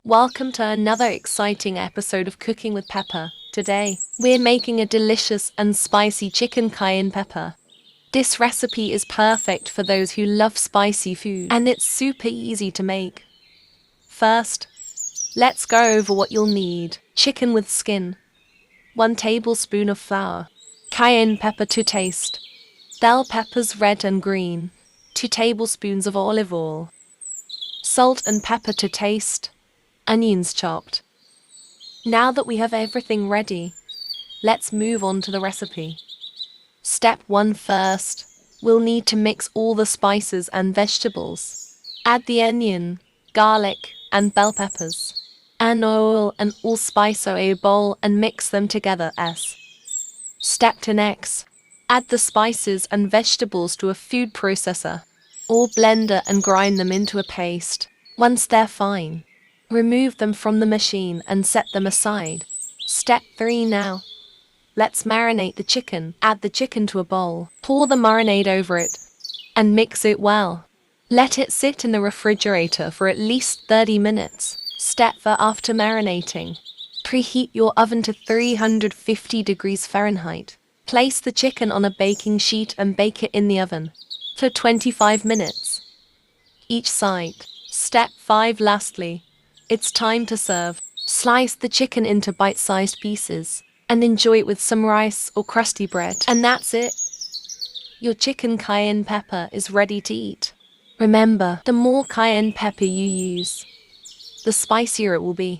Welcome to another exciting episode of Cooking with Pepper. Today, we're making a delicious and spicy chicken cayenne pepper. This recipe is perfect for those who love spicy food, and it's super easy to make. First, let's go over what you'll need. Chicken with skin, 1 tablespoon of flour, cayenne pepper to taste, bell peppers red and green, 2 tablespoons of olive oil, salt and pepper to taste, onions chopped. Now that we have everything ready, let's move on to the recipe. Step 1 first, we'll need to mix all the spices and vegetables. Add the onion, garlic, and bell peppers, and oil and allspice to a bowl and mix them together as. Step 2 next, add the spices and vegetables to a food processor or blender and grind them into a paste. Once they're fine, remove them from the machine and set them aside. Step 3 now. Let's marinate the chicken. Add the chicken to a bowl. Pour the marinade over it and mix it well. Let it sit in the refrigerator for at least 30 minutes. Step 4 after marinating. Preheat your oven to 350 degrees Fahrenheit. Place the chicken on a baking sheet and bake it in the oven for 25 minutes each side. Step 5 lastly, it's time to serve. Slice the chicken into bite-sized pieces and enjoy it with some rice or crusty bread. And that's it. Your chicken cayenne pepper is ready to eat. Remember, the more cayenne pepper you use, the spicier it will be.